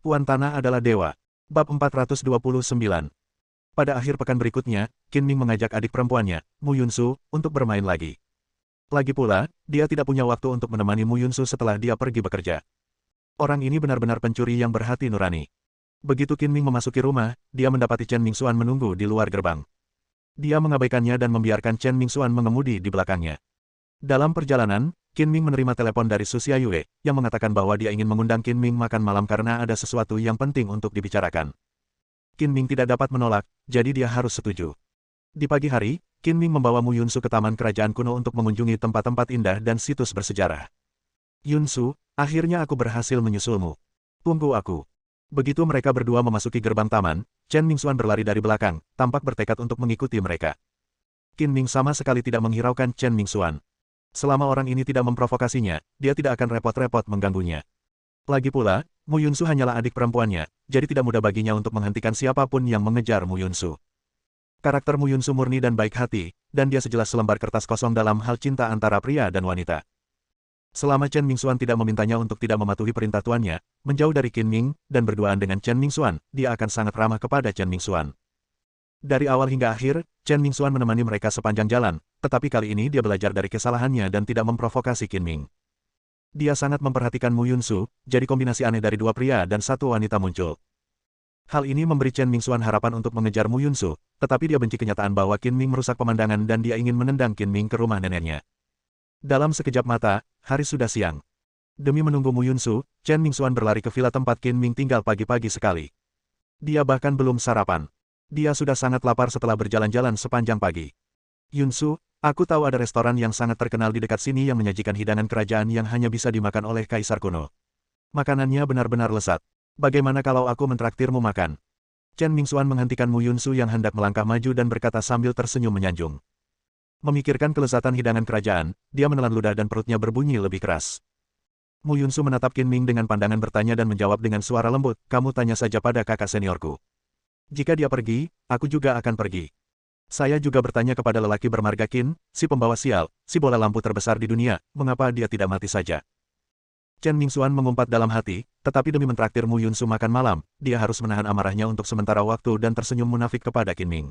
Puan Tanah adalah dewa. Bab 429. Pada akhir pekan berikutnya, Qin Ming mengajak adik perempuannya, Mu Yunsu, untuk bermain lagi. Lagi pula, dia tidak punya waktu untuk menemani Mu Yunsu setelah dia pergi bekerja. Orang ini benar-benar pencuri yang berhati nurani. Begitu Qin Ming memasuki rumah, dia mendapati Chen Mingxuan menunggu di luar gerbang. Dia mengabaikannya dan membiarkan Chen Mingxuan mengemudi di belakangnya. Dalam perjalanan, Qin Ming menerima telepon dari Su Xiaoyue, yang mengatakan bahwa dia ingin mengundang Qin Ming makan malam karena ada sesuatu yang penting untuk dibicarakan. Qin Ming tidak dapat menolak, jadi dia harus setuju. Di pagi hari, Qin Ming membawa Mu Yunsu ke taman kerajaan kuno untuk mengunjungi tempat-tempat indah dan situs bersejarah. Yunsu, akhirnya aku berhasil menyusulmu. Tunggu aku. Begitu mereka berdua memasuki gerbang taman, Chen Mingxuan berlari dari belakang, tampak bertekad untuk mengikuti mereka. Qin Ming sama sekali tidak menghiraukan Chen Mingxuan. Selama orang ini tidak memprovokasinya, dia tidak akan repot-repot mengganggunya. Lagi pula, Mu Yunsu hanyalah adik perempuannya, jadi tidak mudah baginya untuk menghentikan siapapun yang mengejar Mu Yunsu. Karakter Mu Yunsu murni dan baik hati, dan dia sejelas selembar kertas kosong dalam hal cinta antara pria dan wanita. Selama Chen Mingxuan tidak memintanya untuk tidak mematuhi perintah tuannya, menjauh dari Qin Ming, dan berduaan dengan Chen Mingxuan, dia akan sangat ramah kepada Chen Mingxuan. Dari awal hingga akhir, Chen Mingxuan menemani mereka sepanjang jalan, tetapi kali ini dia belajar dari kesalahannya dan tidak memprovokasi Qin Ming. Dia sangat memperhatikan Mu Yunsu, jadi kombinasi aneh dari dua pria dan satu wanita muncul. Hal ini memberi Chen Mingxuan harapan untuk mengejar Mu Yunsu, tetapi dia benci kenyataan bahwa Qin Ming merusak pemandangan dan dia ingin menendang Qin Ming ke rumah neneknya. Dalam sekejap mata, hari sudah siang. Demi menunggu Mu Yunsu, Chen Mingxuan berlari ke villa tempat Qin Ming tinggal pagi-pagi sekali. Dia bahkan belum sarapan. Dia sudah sangat lapar setelah berjalan-jalan sepanjang pagi. Yunsu, aku tahu ada restoran yang sangat terkenal di dekat sini yang menyajikan hidangan kerajaan yang hanya bisa dimakan oleh kaisar kuno. Makanannya benar-benar lezat. Bagaimana kalau aku mentraktirmu makan? Chen Mingxuan menghentikan Mu Yunsu yang hendak melangkah maju dan berkata sambil tersenyum menyanjung. Memikirkan kelezatan hidangan kerajaan, dia menelan ludah dan perutnya berbunyi lebih keras. Mu Yunsu menatap Qin Ming dengan pandangan bertanya dan menjawab dengan suara lembut, kamu tanya saja pada kakak seniorku. Jika dia pergi, aku juga akan pergi. Saya juga bertanya kepada lelaki bermarga Qin, si pembawa sial, si bola lampu terbesar di dunia, mengapa dia tidak mati saja. Chen Mingxuan mengumpat dalam hati, tetapi demi mentraktir Mu Yunsu makan malam, dia harus menahan amarahnya untuk sementara waktu dan tersenyum munafik kepada Qin Ming.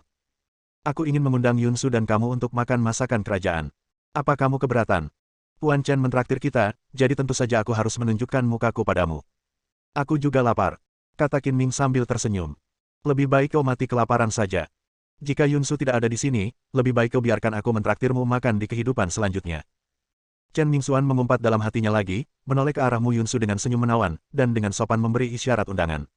Aku ingin mengundang Yunsu dan kamu untuk makan masakan kerajaan. Apa kamu keberatan? Puan Chen mentraktir kita, jadi tentu saja aku harus menunjukkan mukaku padamu. Aku juga lapar, kata Qin Ming sambil tersenyum. Lebih baik kau mati kelaparan saja. Jika Yunsu tidak ada di sini, lebih baik kau biarkan aku mentraktirmu makan di kehidupan selanjutnya. Chen Mingxuan mengumpat dalam hatinya lagi, menoleh ke arah Mu Yunsu dengan senyum menawan, dan dengan sopan memberi isyarat undangan.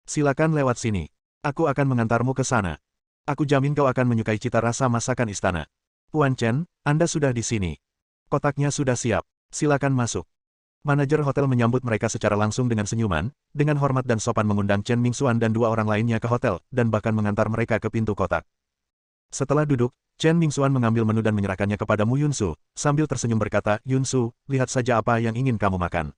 Silakan lewat sini. Aku akan mengantarmu ke sana. Aku jamin kau akan menyukai cita rasa masakan istana. Puan Chen, Anda sudah di sini. Kotaknya sudah siap. Silakan masuk. Manajer hotel menyambut mereka secara langsung dengan senyuman, dengan hormat dan sopan mengundang Chen Mingxuan dan dua orang lainnya ke hotel, dan bahkan mengantar mereka ke pintu kotak. Setelah duduk, Chen Mingxuan mengambil menu dan menyerahkannya kepada Mu Yunsu, sambil tersenyum berkata, Yunsu, lihat saja apa yang ingin kamu makan.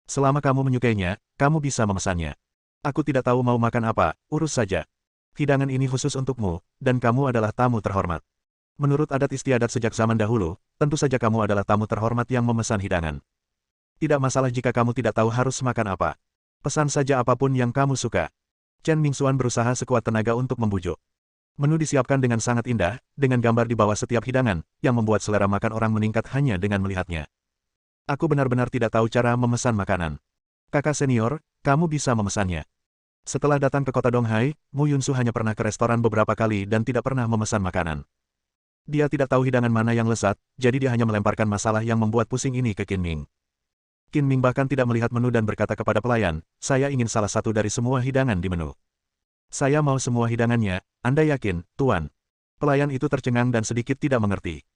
Selama kamu menyukainya, kamu bisa memesannya. Aku tidak tahu mau makan apa, urus saja. Hidangan ini khusus untukmu, dan kamu adalah tamu terhormat. Menurut adat istiadat sejak zaman dahulu, tentu saja kamu adalah tamu terhormat yang memesan hidangan. Tidak masalah jika kamu tidak tahu harus makan apa. Pesan saja apapun yang kamu suka. Chen Mingxuan berusaha sekuat tenaga untuk membujuk. Menu disiapkan dengan sangat indah, dengan gambar di bawah setiap hidangan, yang membuat selera makan orang meningkat hanya dengan melihatnya. Aku benar-benar tidak tahu cara memesan makanan. Kakak senior, kamu bisa memesannya. Setelah datang ke kota Donghai, Mu Yunsu hanya pernah ke restoran beberapa kali dan tidak pernah memesan makanan. Dia tidak tahu hidangan mana yang lezat, jadi dia hanya melemparkan masalah yang membuat pusing ini ke Qin Ming. Qin Ming bahkan tidak melihat menu dan berkata kepada pelayan, saya ingin salah satu dari semua hidangan di menu. Saya mau semua hidangannya, Anda yakin, Tuan? Pelayan itu tercengang dan sedikit tidak mengerti.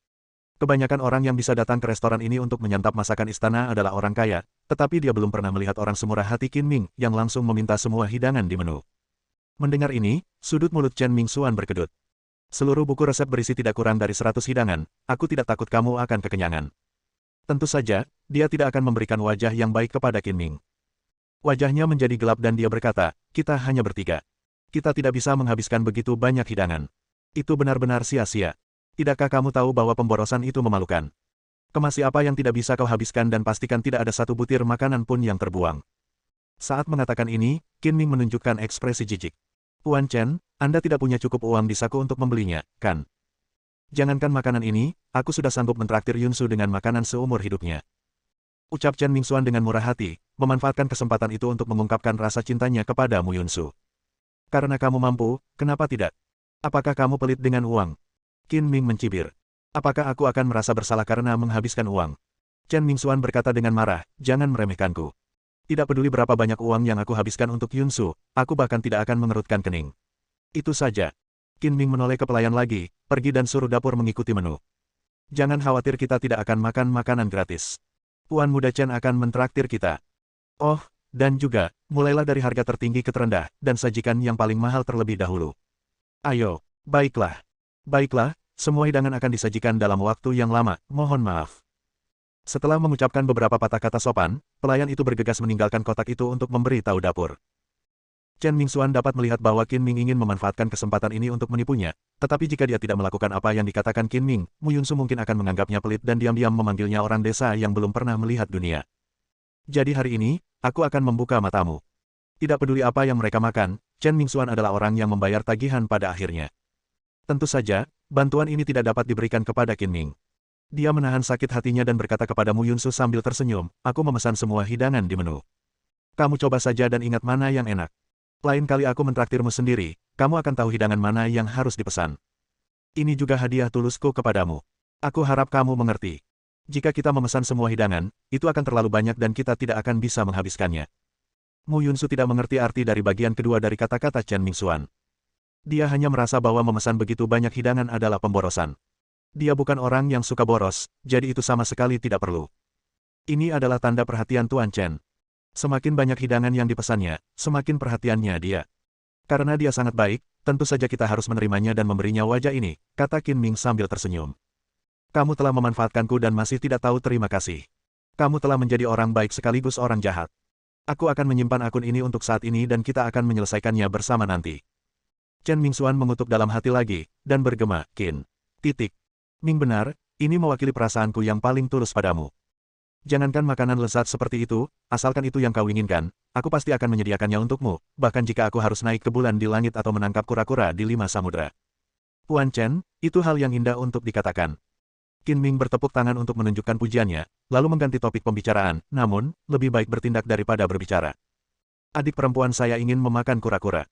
Kebanyakan orang yang bisa datang ke restoran ini untuk menyantap masakan istana adalah orang kaya, tetapi dia belum pernah melihat orang semurah hati Qin Ming yang langsung meminta semua hidangan di menu. Mendengar ini, sudut mulut Chen Mingxuan berkedut. Seluruh buku resep berisi tidak kurang dari 100 hidangan, aku tidak takut kamu akan kekenyangan. Tentu saja, dia tidak akan memberikan wajah yang baik kepada Qin Ming. Wajahnya menjadi gelap dan dia berkata, kita hanya bertiga. Kita tidak bisa menghabiskan begitu banyak hidangan. Itu benar-benar sia-sia. Tidakkah kamu tahu bahwa pemborosan itu memalukan? Kemasi apa yang tidak bisa kau habiskan dan pastikan tidak ada satu butir makanan pun yang terbuang. Saat mengatakan ini, Qin Ming menunjukkan ekspresi jijik. Tuan Chen, Anda tidak punya cukup uang di saku untuk membelinya, kan? Jangankan makanan ini, aku sudah sanggup mentraktir Yunsu dengan makanan seumur hidupnya. Ucap Chen Mingxuan dengan murah hati, memanfaatkan kesempatan itu untuk mengungkapkan rasa cintanya kepada Mu Yunsu. Karena kamu mampu, kenapa tidak? Apakah kamu pelit dengan uang? Qin Ming mencibir. Apakah aku akan merasa bersalah karena menghabiskan uang? Chen Mingxuan berkata dengan marah, jangan meremehkanku. Tidak peduli berapa banyak uang yang aku habiskan untuk Yunsu, aku bahkan tidak akan mengerutkan kening. Itu saja. Qin Ming menoleh ke pelayan lagi, pergi dan suruh dapur mengikuti menu. Jangan khawatir kita tidak akan makan makanan gratis. Tuan Muda Chen akan mentraktir kita. Oh, dan juga, mulailah dari harga tertinggi ke terendah, dan sajikan yang paling mahal terlebih dahulu. Ayo, baiklah. Baiklah, semua hidangan akan disajikan dalam waktu yang lama, mohon maaf. Setelah mengucapkan beberapa patah kata sopan, pelayan itu bergegas meninggalkan kotak itu untuk memberi tahu dapur. Chen Mingxuan dapat melihat bahwa Qin Ming ingin memanfaatkan kesempatan ini untuk menipunya, tetapi jika dia tidak melakukan apa yang dikatakan Qin Ming, Mu Yunsu mungkin akan menganggapnya pelit dan diam-diam memanggilnya orang desa yang belum pernah melihat dunia. Jadi hari ini, aku akan membuka matamu. Tidak peduli apa yang mereka makan, Chen Mingxuan adalah orang yang membayar tagihan pada akhirnya. Tentu saja, bantuan ini tidak dapat diberikan kepada Qin Ming. Dia menahan sakit hatinya dan berkata kepada Mu Yunsu sambil tersenyum, aku memesan semua hidangan di menu. Kamu coba saja dan ingat mana yang enak. Lain kali aku mentraktirmu sendiri, kamu akan tahu hidangan mana yang harus dipesan. Ini juga hadiah tulusku kepadamu. Aku harap kamu mengerti. Jika kita memesan semua hidangan, itu akan terlalu banyak dan kita tidak akan bisa menghabiskannya. Mu Yunsu tidak mengerti arti dari bagian kedua dari kata-kata Chen Mingxuan. Dia hanya merasa bahwa memesan begitu banyak hidangan adalah pemborosan. Dia bukan orang yang suka boros, jadi itu sama sekali tidak perlu. Ini adalah tanda perhatian Tuan Chen. Semakin banyak hidangan yang dipesannya, semakin perhatiannya dia. Karena dia sangat baik, tentu saja kita harus menerimanya dan memberinya wajah ini, kata Qin Ming sambil tersenyum. Kamu telah memanfaatkanku dan masih tidak tahu terima kasih. Kamu telah menjadi orang baik sekaligus orang jahat. Aku akan menyimpan akun ini untuk saat ini dan kita akan menyelesaikannya bersama nanti. Chen Mingxuan mengutuk dalam hati lagi, dan bergema, Qin. Ming benar, ini mewakili perasaanku yang paling tulus padamu. Jangankan makanan lezat seperti itu, asalkan itu yang kau inginkan, aku pasti akan menyediakannya untukmu, bahkan jika aku harus naik ke bulan di langit atau menangkap kura-kura di 5 samudera. Tuan Chen, itu hal yang indah untuk dikatakan. Qin Ming bertepuk tangan untuk menunjukkan pujiannya, lalu mengganti topik pembicaraan, namun, lebih baik bertindak daripada berbicara. Adik perempuan saya ingin memakan kura-kura.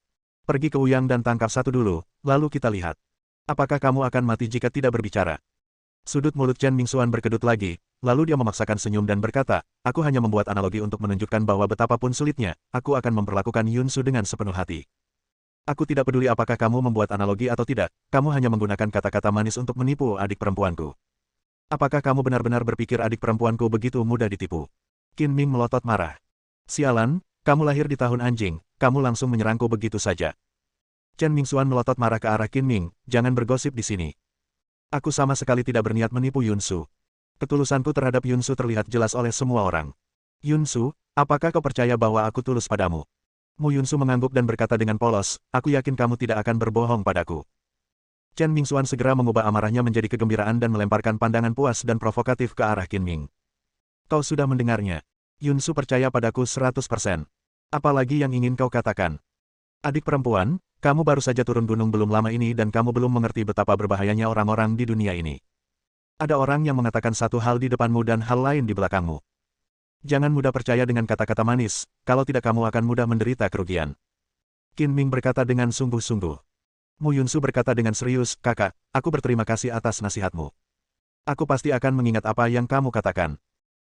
Pergi ke Wuyang dan tangkap satu dulu, lalu kita lihat. Apakah kamu akan mati jika tidak berbicara? Sudut mulut Chen Mingxuan berkedut lagi, lalu dia memaksakan senyum dan berkata, aku hanya membuat analogi untuk menunjukkan bahwa betapapun sulitnya, aku akan memperlakukan Yunsu dengan sepenuh hati. Aku tidak peduli apakah kamu membuat analogi atau tidak, kamu hanya menggunakan kata-kata manis untuk menipu adik perempuanku. Apakah kamu benar-benar berpikir adik perempuanku begitu mudah ditipu? Qin Ming melotot marah. Sialan, kamu lahir di tahun anjing, kamu langsung menyerangku begitu saja. Chen Mingxuan melotot marah ke arah Qin Ming, jangan bergosip di sini. Aku sama sekali tidak berniat menipu Yunsu. Ketulusanku terhadap Yunsu terlihat jelas oleh semua orang. Yunsu, apakah kau percaya bahwa aku tulus padamu? Mu Yunsu mengangguk dan berkata dengan polos, aku yakin kamu tidak akan berbohong padaku. Chen Mingxuan segera mengubah amarahnya menjadi kegembiraan dan melemparkan pandangan puas dan provokatif ke arah Qin Ming. Kau sudah mendengarnya. Yunsu percaya padaku 100%. Apalagi yang ingin kau katakan? Adik perempuan, kamu baru saja turun gunung belum lama ini dan kamu belum mengerti betapa berbahayanya orang-orang di dunia ini. Ada orang yang mengatakan satu hal di depanmu dan hal lain di belakangmu. Jangan mudah percaya dengan kata-kata manis, kalau tidak kamu akan mudah menderita kerugian. Qin Ming berkata dengan sungguh-sungguh. Mu Yunsu berkata dengan serius, kakak, aku berterima kasih atas nasihatmu. Aku pasti akan mengingat apa yang kamu katakan.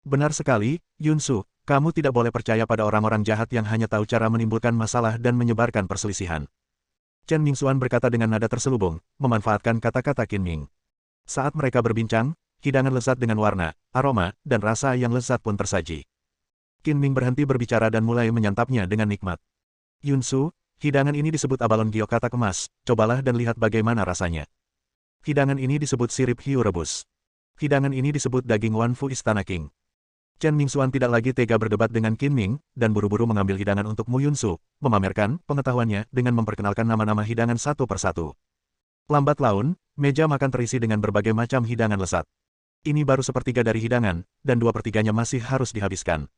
Benar sekali, Yunsu, kamu tidak boleh percaya pada orang-orang jahat yang hanya tahu cara menimbulkan masalah dan menyebarkan perselisihan. Chen Mingxuan berkata dengan nada terselubung, memanfaatkan kata-kata Qin Ming. Saat mereka berbincang, hidangan lezat dengan warna, aroma, dan rasa yang lezat pun tersaji. Qin Ming berhenti berbicara dan mulai menyantapnya dengan nikmat. Yunsu, hidangan ini disebut abalon giok katak emas, cobalah dan lihat bagaimana rasanya. Hidangan ini disebut sirip hiu rebus. Hidangan ini disebut daging Wanfu Istana King. Chen Mingxuan tidak lagi tega berdebat dengan Qin Ming, dan buru-buru mengambil hidangan untuk Mu Yunsu, memamerkan pengetahuannya dengan memperkenalkan nama-nama hidangan satu persatu. Lambat laun, meja makan terisi dengan berbagai macam hidangan lezat. Ini baru sepertiga dari hidangan, dan 2/3-nya masih harus dihabiskan.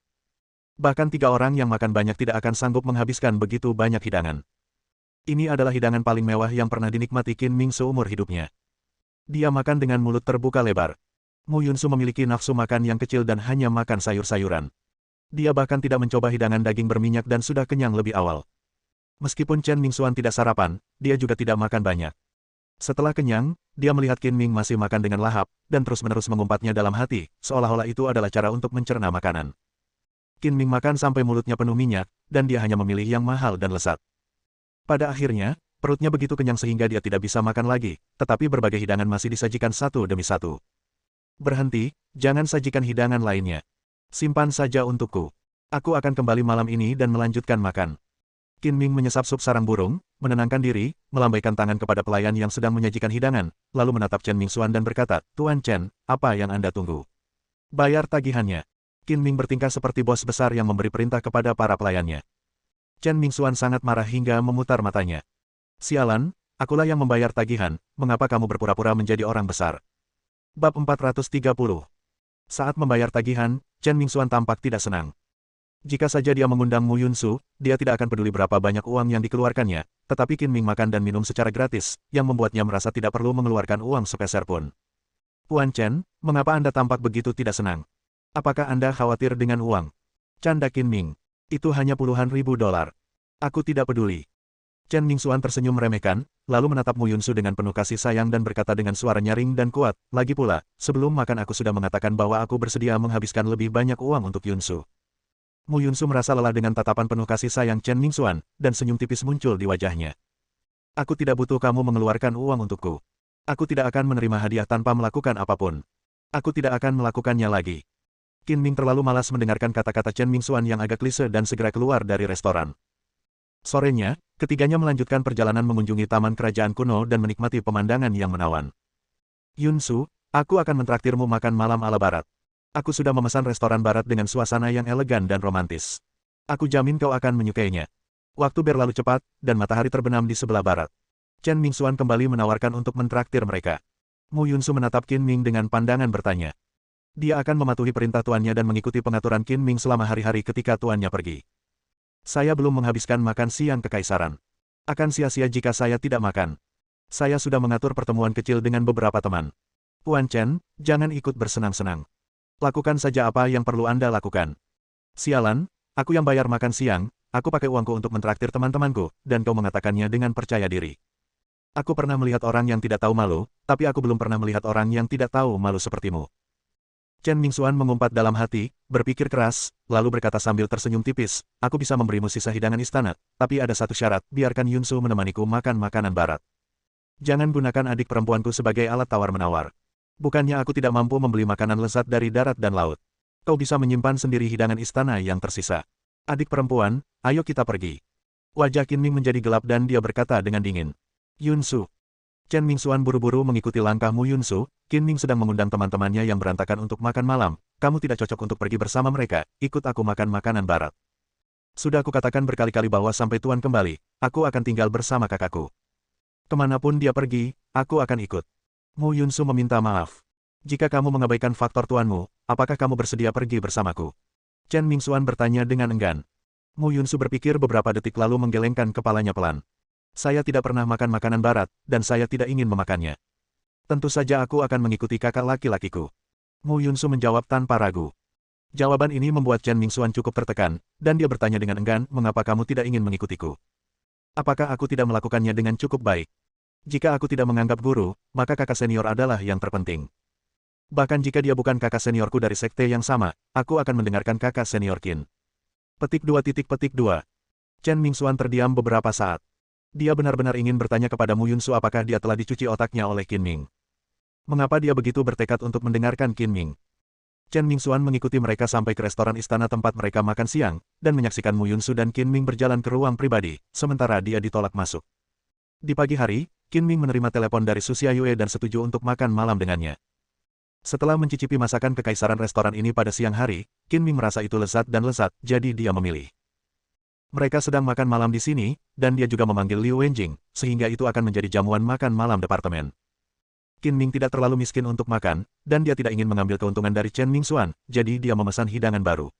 Bahkan 3 orang yang makan banyak tidak akan sanggup menghabiskan begitu banyak hidangan. Ini adalah hidangan paling mewah yang pernah dinikmati Qin Ming seumur hidupnya. Dia makan dengan mulut terbuka lebar. Mu Yunsu memiliki nafsu makan yang kecil dan hanya makan sayur-sayuran. Dia bahkan tidak mencoba hidangan daging berminyak dan sudah kenyang lebih awal. Meskipun Chen Mingxuan tidak sarapan, dia juga tidak makan banyak. Setelah kenyang, dia melihat Qin Ming masih makan dengan lahap, dan terus-menerus mengumpatnya dalam hati, seolah-olah itu adalah cara untuk mencerna makanan. Qin Ming makan sampai mulutnya penuh minyak, dan dia hanya memilih yang mahal dan lezat. Pada akhirnya, perutnya begitu kenyang sehingga dia tidak bisa makan lagi, tetapi berbagai hidangan masih disajikan satu demi satu. Berhenti, jangan sajikan hidangan lainnya. Simpan saja untukku. Aku akan kembali malam ini dan melanjutkan makan. Qin Ming menyesap sup sarang burung, menenangkan diri, melambaikan tangan kepada pelayan yang sedang menyajikan hidangan, lalu menatap Chen Mingxuan dan berkata, "Tuan Chen, apa yang Anda tunggu? Bayar tagihannya." Qin Ming bertingkah seperti bos besar yang memberi perintah kepada para pelayannya. Chen Mingxuan sangat marah hingga memutar matanya. "Sialan, akulah yang membayar tagihan, mengapa kamu berpura-pura menjadi orang besar?" Bab 430. Saat membayar tagihan, Chen Mingxuan tampak tidak senang. Jika saja dia mengundang Mu Yunsu, dia tidak akan peduli berapa banyak uang yang dikeluarkannya, tetapi Qin Ming makan dan minum secara gratis, yang membuatnya merasa tidak perlu mengeluarkan uang sepeser pun. "Tuan Chen, mengapa Anda tampak begitu tidak senang? Apakah Anda khawatir dengan uang?" Canda Qin Ming. "Itu hanya puluhan ribu dolar. Aku tidak peduli." Chen Mingxuan tersenyum meremehkan, lalu menatap Mu Yunsu dengan penuh kasih sayang dan berkata dengan suara nyaring dan kuat, "Lagi pula, sebelum makan aku sudah mengatakan bahwa aku bersedia menghabiskan lebih banyak uang untuk Yunsu." Mu Yunsu merasa lelah dengan tatapan penuh kasih sayang Chen Mingxuan, dan senyum tipis muncul di wajahnya. "Aku tidak butuh kamu mengeluarkan uang untukku. Aku tidak akan menerima hadiah tanpa melakukan apapun. Aku tidak akan melakukannya lagi." Qin Ming terlalu malas mendengarkan kata-kata Chen Mingxuan yang agak klise dan segera keluar dari restoran. Sorenya, ketiganya melanjutkan perjalanan mengunjungi taman kerajaan kuno dan menikmati pemandangan yang menawan. "Yunsu, aku akan mentraktirmu makan malam ala barat. Aku sudah memesan restoran barat dengan suasana yang elegan dan romantis. Aku jamin kau akan menyukainya." Waktu berlalu cepat, dan matahari terbenam di sebelah barat. Chen Mingxuan kembali menawarkan untuk mentraktir mereka. Mu Yunsu menatap Qin Ming dengan pandangan bertanya. Dia akan mematuhi perintah tuannya dan mengikuti pengaturan Qin Ming selama hari-hari ketika tuannya pergi. "Saya belum menghabiskan makan siang kekaisaran. Akan sia-sia jika saya tidak makan. Saya sudah mengatur pertemuan kecil dengan beberapa teman. Tuan Chen, jangan ikut bersenang-senang. Lakukan saja apa yang perlu Anda lakukan." "Sialan, aku yang bayar makan siang, aku pakai uangku untuk mentraktir teman-temanku, dan kau mengatakannya dengan percaya diri. Aku pernah melihat orang yang tidak tahu malu, tapi aku belum pernah melihat orang yang tidak tahu malu sepertimu." Chen Mingxuan mengumpat dalam hati, berpikir keras, lalu berkata sambil tersenyum tipis, "Aku bisa memberimu sisa hidangan istana, tapi ada satu syarat, biarkan Yunsu menemaniku makan makanan barat. Jangan gunakan adik perempuanku sebagai alat tawar-menawar. Bukannya aku tidak mampu membeli makanan lezat dari darat dan laut. Kau bisa menyimpan sendiri hidangan istana yang tersisa. Adik perempuan, ayo kita pergi." Wajah Qin Ming menjadi gelap dan dia berkata dengan dingin, "Yunsu." Chen Mingxuan buru-buru mengikuti langkah Mu Yunsu. Qin Ming sedang mengundang teman-temannya yang berantakan untuk makan malam. "Kamu tidak cocok untuk pergi bersama mereka, ikut aku makan makanan barat. Sudah aku katakan berkali-kali bahwa sampai Tuan kembali, aku akan tinggal bersama kakakku. Kemanapun dia pergi, aku akan ikut." Mu Yunsu meminta maaf. "Jika kamu mengabaikan faktor tuanmu, apakah kamu bersedia pergi bersamaku?" Chen Mingxuan bertanya dengan enggan. Mu Yunsu berpikir beberapa detik lalu menggelengkan kepalanya pelan. "Saya tidak pernah makan makanan barat, dan saya tidak ingin memakannya. Tentu saja aku akan mengikuti kakak laki-lakiku." Mu Yunsu menjawab tanpa ragu. Jawaban ini membuat Chen Mingxuan cukup tertekan, dan dia bertanya dengan enggan, "Mengapa kamu tidak ingin mengikutiku? Apakah aku tidak melakukannya dengan cukup baik? Jika aku tidak menganggap guru, maka kakak senior adalah yang terpenting. Bahkan jika dia bukan kakak seniorku dari sekte yang sama, aku akan mendengarkan kakak senior Qin." Petik 2. Chen Mingxuan terdiam beberapa saat. Dia benar-benar ingin bertanya kepada Mu Yunsu apakah dia telah dicuci otaknya oleh Qin Ming. Mengapa dia begitu bertekad untuk mendengarkan Qin Ming? Chen Mingxuan mengikuti mereka sampai ke restoran istana tempat mereka makan siang, dan menyaksikan Mu Yunsu dan Qin Ming berjalan ke ruang pribadi, sementara dia ditolak masuk. Di pagi hari, Qin Ming menerima telepon dari Su Xiaoyue dan setuju untuk makan malam dengannya. Setelah mencicipi masakan kekaisaran restoran ini pada siang hari, Qin Ming merasa itu lezat, jadi dia memilih. Mereka sedang makan malam di sini, dan dia juga memanggil Liu Wenjing, sehingga itu akan menjadi jamuan makan malam departemen. Qin Ming tidak terlalu miskin untuk makan, dan dia tidak ingin mengambil keuntungan dari Chen Mingxuan, jadi dia memesan hidangan baru.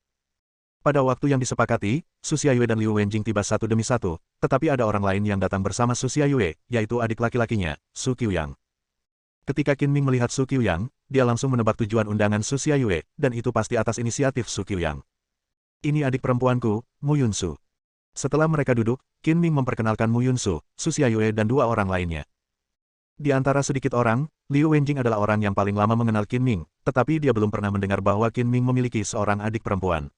Pada waktu yang disepakati, Su Xiaoyue dan Liu Wenjing tiba satu demi satu, tetapi ada orang lain yang datang bersama Su Xiaoyue, yaitu adik laki-lakinya, Su Qiuyang. Ketika Qin Ming melihat Su Qiuyang, dia langsung menebak tujuan undangan Su Xiaoyue, dan itu pasti atas inisiatif Su Qiuyang. Ini adik perempuanku, Mu Yunsu. Setelah mereka duduk, Qin Ming memperkenalkan Mu Yunsu, Su Xiaoyue dan dua orang lainnya. Di antara sedikit orang, Liu Wenjing adalah orang yang paling lama mengenal Qin Ming, tetapi dia belum pernah mendengar bahwa Qin Ming memiliki seorang adik perempuan.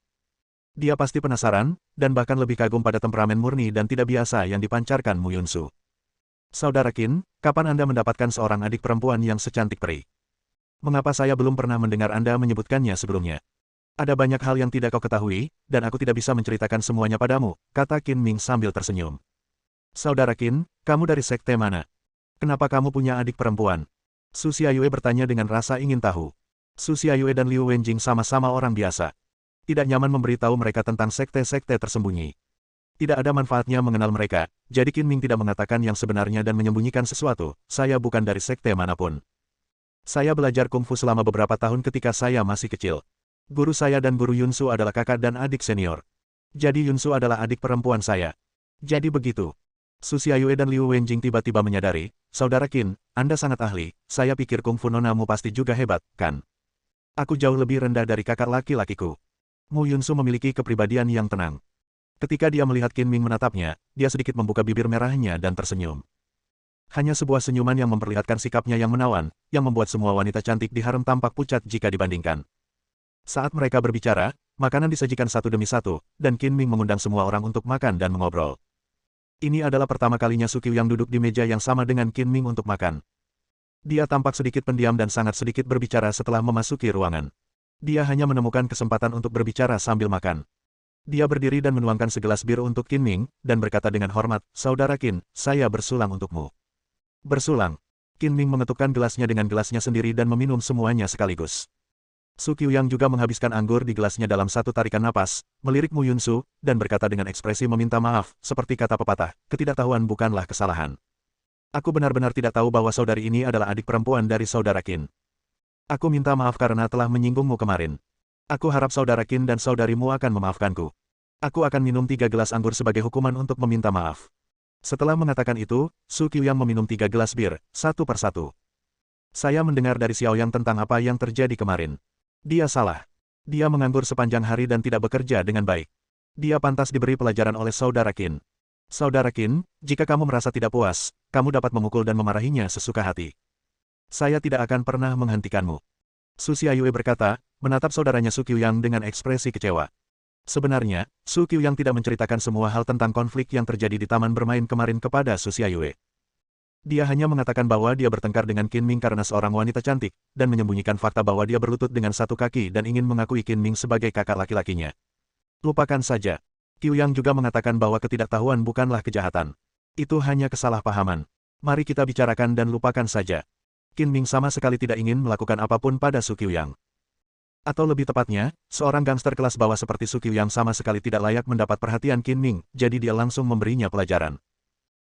Dia pasti penasaran, dan bahkan lebih kagum pada temperamen murni dan tidak biasa yang dipancarkan Mu Yunsu. Saudara Qin, kapan Anda mendapatkan seorang adik perempuan yang secantik peri? Mengapa saya belum pernah mendengar Anda menyebutkannya sebelumnya? Ada banyak hal yang tidak kau ketahui, dan aku tidak bisa menceritakan semuanya padamu, kata Qin Ming sambil tersenyum. Saudara Qin, kamu dari sekte mana? Kenapa kamu punya adik perempuan? Su Xiaoyue bertanya dengan rasa ingin tahu. Su Xiaoyue dan Liu Wenjing sama-sama orang biasa. Tidak nyaman memberitahu mereka tentang sekte-sekte tersembunyi. Tidak ada manfaatnya mengenal mereka, jadi Qin Ming tidak mengatakan yang sebenarnya dan menyembunyikan sesuatu. Saya bukan dari sekte manapun. Saya belajar kungfu selama beberapa tahun ketika saya masih kecil. Guru saya dan guru Yunsu adalah kakak dan adik senior. Jadi Yunsu adalah adik perempuan saya. Jadi begitu. Su Xiaoyue dan Liu Wenjing tiba-tiba menyadari, Saudara Qin, Anda sangat ahli, saya pikir kungfu nonamu pasti juga hebat, kan? Aku jauh lebih rendah dari kakak laki-lakiku. Mu Yunsu memiliki kepribadian yang tenang. Ketika dia melihat Qin Ming menatapnya, dia sedikit membuka bibir merahnya dan tersenyum. Hanya sebuah senyuman yang memperlihatkan sikapnya yang menawan, yang membuat semua wanita cantik di harem tampak pucat jika dibandingkan. Saat mereka berbicara, makanan disajikan satu demi satu, dan Qin Ming mengundang semua orang untuk makan dan mengobrol. Ini adalah pertama kalinya Su Qiuyang duduk di meja yang sama dengan Qin Ming untuk makan. Dia tampak sedikit pendiam dan sangat sedikit berbicara setelah memasuki ruangan. Dia hanya menemukan kesempatan untuk berbicara sambil makan. Dia berdiri dan menuangkan segelas bir untuk Qin Ming, dan berkata dengan hormat, Saudara Qin, saya bersulang untukmu. Bersulang. Qin Ming mengetupkan gelasnya dengan gelasnya sendiri dan meminum semuanya sekaligus. Su Qiuyang juga menghabiskan anggur di gelasnya dalam satu tarikan napas, melirik Mu Yunsu, dan berkata dengan ekspresi meminta maaf, seperti kata pepatah, ketidaktahuan bukanlah kesalahan. Aku benar-benar tidak tahu bahwa saudari ini adalah adik perempuan dari Saudara Qin. Aku minta maaf karena telah menyinggungmu kemarin. Aku harap Saudara Qin dan saudarimu akan memaafkanku. Aku akan minum 3 gelas anggur sebagai hukuman untuk meminta maaf. Setelah mengatakan itu, Su Qiuyang meminum 3 gelas bir, satu persatu. Saya mendengar dari Xiaoyang tentang apa yang terjadi kemarin. Dia salah. Dia menganggur sepanjang hari dan tidak bekerja dengan baik. Dia pantas diberi pelajaran oleh Saudara Qin. Saudara Qin, jika kamu merasa tidak puas, kamu dapat memukul dan memarahinya sesuka hati. Saya tidak akan pernah menghentikanmu. Su Xiaoyue berkata, menatap saudaranya Su Qiuyang dengan ekspresi kecewa. Sebenarnya, Su Qiuyang tidak menceritakan semua hal tentang konflik yang terjadi di taman bermain kemarin kepada Su Xiaoyue. Dia hanya mengatakan bahwa dia bertengkar dengan Qin Ming karena seorang wanita cantik, dan menyembunyikan fakta bahwa dia berlutut dengan satu kaki dan ingin mengakui Qin Ming sebagai kakak laki-lakinya. Lupakan saja. Qiuyang juga mengatakan bahwa ketidaktahuan bukanlah kejahatan. Itu hanya kesalahpahaman. Mari kita bicarakan dan lupakan saja. Qin Ming sama sekali tidak ingin melakukan apapun pada Su Qiuyang. Atau lebih tepatnya, seorang gangster kelas bawah seperti Su Qiuyang sama sekali tidak layak mendapat perhatian Qin Ming, jadi dia langsung memberinya pelajaran.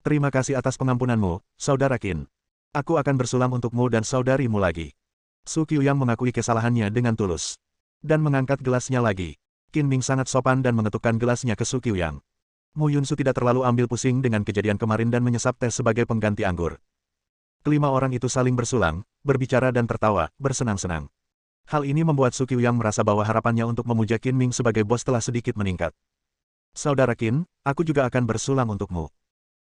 Terima kasih atas pengampunanmu, Saudara Qin. Aku akan bersulam untukmu dan saudarimu lagi. Su Qiuyang mengakui kesalahannya dengan tulus. Dan mengangkat gelasnya lagi. Qin Ming sangat sopan dan mengetukkan gelasnya ke Su Qiuyang. Mu Yunsu tidak terlalu ambil pusing dengan kejadian kemarin dan menyesap teh sebagai pengganti anggur. Kelima orang itu saling bersulang, berbicara dan tertawa, bersenang-senang. Hal ini membuat Su Qiuyang merasa bahwa harapannya untuk memuja Qin Ming sebagai bos telah sedikit meningkat. Saudara Qin, aku juga akan bersulang untukmu.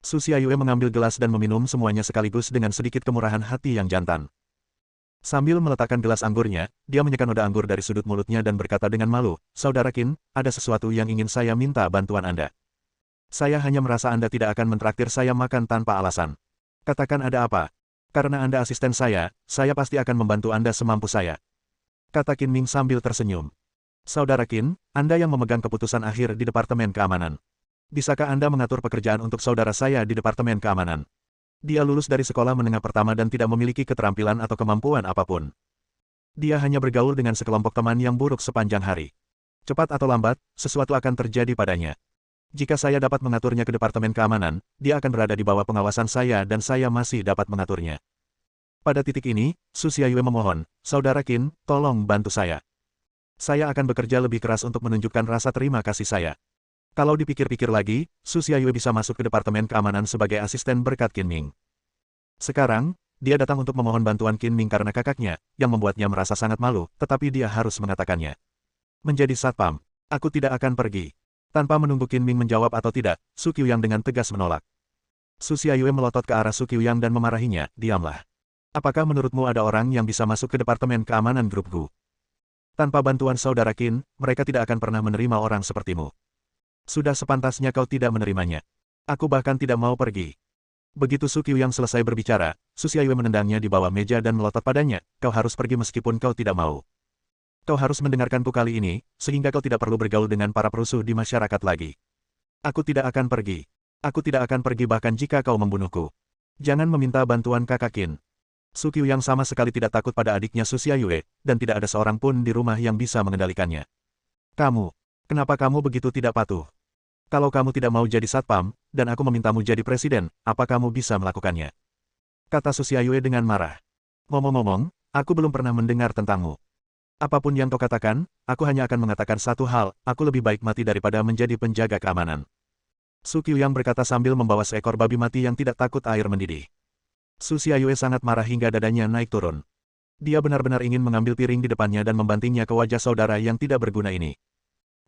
Su Xiaoyue mengambil gelas dan meminum semuanya sekaligus dengan sedikit kemurahan hati yang jantan. Sambil meletakkan gelas anggurnya, dia menyekan noda anggur dari sudut mulutnya dan berkata dengan malu, Saudara Qin, ada sesuatu yang ingin saya minta bantuan Anda. Saya hanya merasa Anda tidak akan mentraktir saya makan tanpa alasan. Katakan ada apa? Karena Anda asisten saya pasti akan membantu Anda semampu saya. Kata Qin Ming sambil tersenyum. Saudara Qin, Anda yang memegang keputusan akhir di Departemen Keamanan. Bisakah Anda mengatur pekerjaan untuk saudara saya di Departemen Keamanan? Dia lulus dari sekolah menengah pertama dan tidak memiliki keterampilan atau kemampuan apapun. Dia hanya bergaul dengan sekelompok teman yang buruk sepanjang hari. Cepat atau lambat, sesuatu akan terjadi padanya. Jika saya dapat mengaturnya ke Departemen Keamanan, dia akan berada di bawah pengawasan saya dan saya masih dapat mengaturnya. Pada titik ini, Su Xiaoyue memohon, Saudara Qin, tolong bantu saya. Saya akan bekerja lebih keras untuk menunjukkan rasa terima kasih saya. Kalau dipikir-pikir lagi, Su Xiaoyue bisa masuk ke Departemen Keamanan sebagai asisten berkat Qin Ming. Sekarang, dia datang untuk memohon bantuan Qin Ming karena kakaknya, yang membuatnya merasa sangat malu, tetapi dia harus mengatakannya. Menjadi satpam, aku tidak akan pergi. Tanpa menunggu Qin Ming menjawab atau tidak, Su Qiuyang dengan tegas menolak. Su Xiaoyue melotot ke arah Su Qiuyang dan memarahinya, diamlah. Apakah menurutmu ada orang yang bisa masuk ke Departemen Keamanan Grup Gu? Tanpa bantuan saudara Qin, mereka tidak akan pernah menerima orang sepertimu. Sudah sepantasnya kau tidak menerimanya. Aku bahkan tidak mau pergi. Begitu Su Qiuyang selesai berbicara, Su Xiaoyue menendangnya di bawah meja dan melotot padanya, kau harus pergi meskipun kau tidak mau. Kau harus mendengarkanku kali ini, sehingga kau tidak perlu bergaul dengan para perusuh di masyarakat lagi. Aku tidak akan pergi. Aku tidak akan pergi bahkan jika kau membunuhku. Jangan meminta bantuan kakak Qin. Su Qiuyang sama sekali tidak takut pada adiknya Su Xiaoyue, dan tidak ada seorang pun di rumah yang bisa mengendalikannya. Kenapa kamu begitu tidak patuh? Kalau kamu tidak mau jadi satpam, dan aku memintamu jadi presiden, apa kamu bisa melakukannya? Kata Su Xiaoyue dengan marah. Ngomong-ngomong, aku belum pernah mendengar tentangmu. Apapun yang kau katakan, aku hanya akan mengatakan satu hal, aku lebih baik mati daripada menjadi penjaga keamanan. Su Qiuyang berkata sambil membawa seekor babi mati yang tidak takut air mendidih. Su Xiaoyue sangat marah hingga dadanya naik turun. Dia benar-benar ingin mengambil piring di depannya dan membantingnya ke wajah saudara yang tidak berguna ini.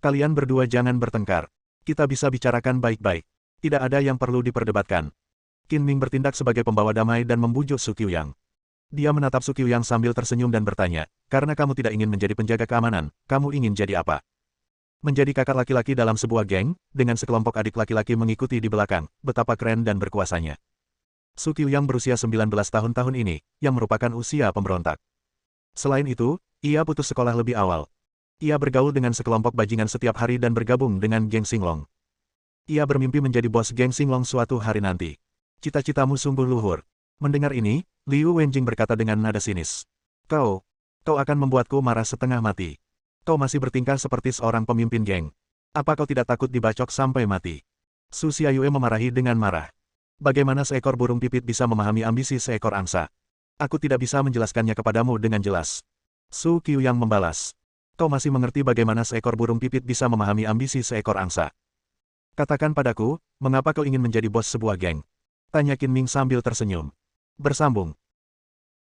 Kalian berdua jangan bertengkar. Kita bisa bicarakan baik-baik. Tidak ada yang perlu diperdebatkan. Qin Ming bertindak sebagai pembawa damai dan membujuk Su Qiuyang. Dia menatap Su Qiuyang sambil tersenyum dan bertanya, karena kamu tidak ingin menjadi penjaga keamanan, kamu ingin jadi apa? Menjadi kakak laki-laki dalam sebuah geng, dengan sekelompok adik laki-laki mengikuti di belakang, betapa keren dan berkuasanya. Su Qiuyang berusia 19 tahun ini, yang merupakan usia pemberontak. Selain itu, ia putus sekolah lebih awal. Ia bergaul dengan sekelompok bajingan setiap hari dan bergabung dengan geng Xinglong. Ia bermimpi menjadi bos geng Xinglong suatu hari nanti. Cita-citamu sungguh luhur. Mendengar ini, Liu Wenjing berkata dengan nada sinis. Kau akan membuatku marah setengah mati. Kau masih bertingkah seperti seorang pemimpin geng. Apa kau tidak takut dibacok sampai mati? Su Xiaoyue memarahi dengan marah. Bagaimana seekor burung pipit bisa memahami ambisi seekor angsa? Aku tidak bisa menjelaskannya kepadamu dengan jelas. Su Qiuyang membalas. Kau masih mengerti bagaimana seekor burung pipit bisa memahami ambisi seekor angsa? Katakan padaku, mengapa kau ingin menjadi bos sebuah geng? Tanya Qin Ming sambil tersenyum. Bersambung.